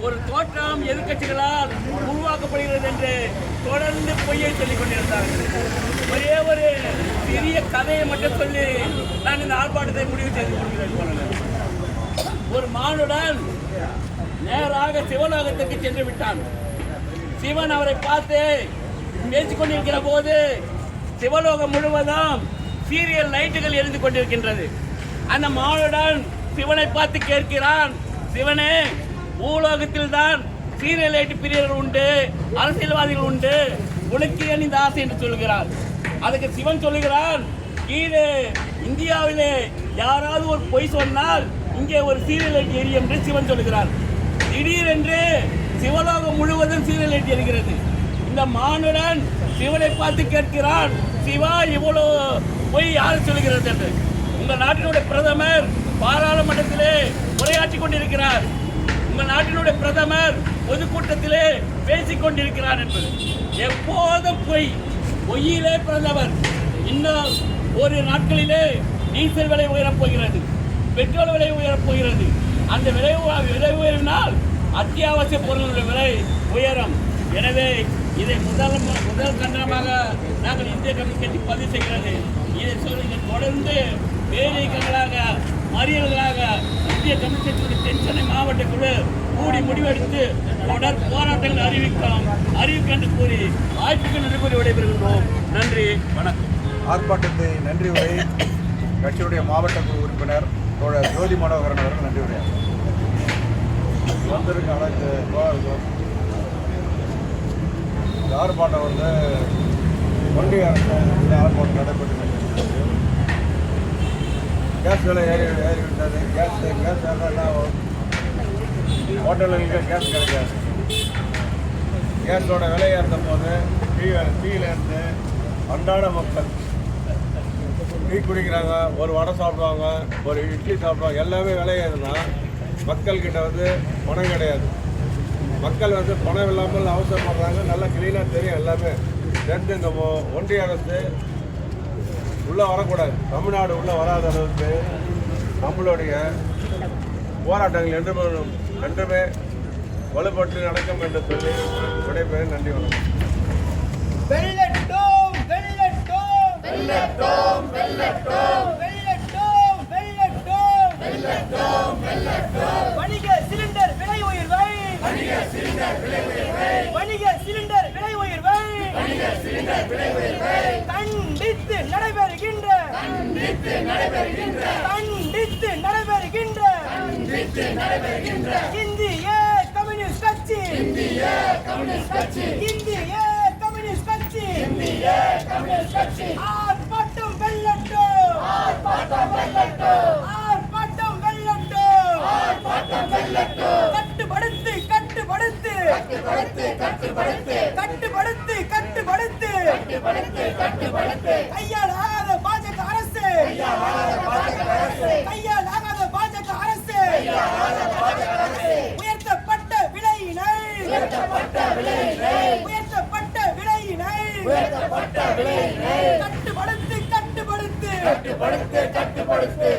ஒரு தோற்றம் எதிர்க்கட்சிகளால் உருவாக்கப்படுகிறது என்று தொடர்ந்து பொய்யை சொல்லிக் கொண்டிருந்தார்கள். ஒரே ஒரு சிறிய கதையை மட்டும் சொல்லி நான் இந்த ஆர்ப்பாட்டத்தை முடிவு செய்து கொள்கிறேன். ஒரு மானுடன் நேராக சிவலோகத்துக்கு சென்று விட்டான். சிவன் அவரை பார்த்து பேசிக் கொண்டிருக்கிற போது சிவலோகம் முழுவதும் சீரியல் லைட்டுகள் எரிந்து கொண்டிருக்கின்றது. அந்த மானுடன் சிவனை பார்த்து கேட்கிறான், சிவனே, பூலோகத்தில் தான் சீரியல் லைட் பிரியர்கள் உண்டு, அரசியல்வாதிகள் உண்டு, உனக்கு ஏன் இந்த ஆசை என்று சொல்கிறார். அதுக்கு சிவன் சொல்லுகிறான், கீழே இந்தியாவிலே யாராவது ஒரு பொய் சொன்னால் இங்கே ஒரு சீரியல் லைட் எரியும் என்று சிவன் சொல்லுகிறார். திடீரென்று சிவலோகம் முழுவதும் சீரியல் லைட் எரிகிறது. இந்த மானுடன் சிவனை பார்த்து கேட்கிறான், சிவா, இவ்வளவு பொய் யார் சொல்லுகிறது என்று. உங்கள் நாட்டினுடைய பிரதமர் பாராளுமன்றத்திலே உரையாற்றிக் கொண்டிருக்கிறார், உங்கள் நாட்டினுடைய பிரதமர் பொதுக்கூட்டத்திலே பேசிக் கொண்டிருக்கிறார் என்பது எப்போதும் பொய். பொய்யிலே பிரதமர். இன்னும் ஒரு நாட்களிலே டீசல் விலை உயரப் போகிறது, பெட்ரோல் விலை உயரப் போகிறது. அந்த விலை உயர்வினால் அத்தியாவசிய பொருட்களுடைய விலை உயரும். எனவே இதை முதல் கண்டனமாக நாங்கள் இந்திய கம்யூனிஸ்ட் கட்சி பதிவு செய்கிறது. இதை தொடர்ந்து வேலைகளாக மறியல்களாக இந்திய கம்யூனிஸ்ட் கட்சியுடைய தென்சென்னை மாவட்ட குழு கூடி முடிவெடுத்து தொடர் போராட்டங்கள் அறிவிக்க என்று கூறி வாய்ப்புக்கு நன்றி கூறி விடைபெறுகின்றோம். நன்றி, வணக்கம். ஆர்ப்பாட்டத்தை நன்றி உரை கட்சியுடைய மாவட்ட குழு உறுப்பினர் தோழர் ஜோதி மனோகரன் அவர்கள் நன்றி உரை வந்திருக்க அனைத்து ஆர்ப்பாட்டம் ஒன்றிய அரசு ஆர்ப்பாட்டம் நடைபெற்று கேஸ் விலை ஏறிவிட்டது. கேஸ் எல்லாம் ஹோட்டலுக்கு கேஸ் கிடைக்காது. கேஸோட விலை ஏற்றும் போது டீலேருந்து அன்றாட மக்கள் டீ குடிக்கிறாங்க, ஒரு வடை சாப்பிடுவாங்க, ஒரு இட்லி சாப்பிடுவாங்க. எல்லாமே விலை ஏறுனா மக்கள்கிட்ட பணம் கிடையாது. மக்கள் பணம் இல்லாமல் அவசரப்படுறாங்க. நல்லா கிளீனாக தெரியும். எல்லாமே தெரிஞ்சு இந்த ஒன்றிய அரசு உள்ளே வரக்கூடாது, தமிழ்நாடு உள்ளே வராத அளவுக்கு நம்மளுடைய போராட்டங்கள் என்றுமே வலுப்பட்டு நடக்கும் என்று சொல்லி விடைபெறும். நன்றி, வணக்கம். வணிக சிலிண்டர் விலை உயர்வை கண்டித்து நடைபெறுகின்ற இந்திய கம்யூனிஸ்ட் கட்சி ஆர்ப்பாட்டம் வெல்லட்டும். கட்டுப்படுத்து கையாளாத பாஜக அரசு, உயர்த்தப்பட்ட விலையினை கட்டுப்படுத்து.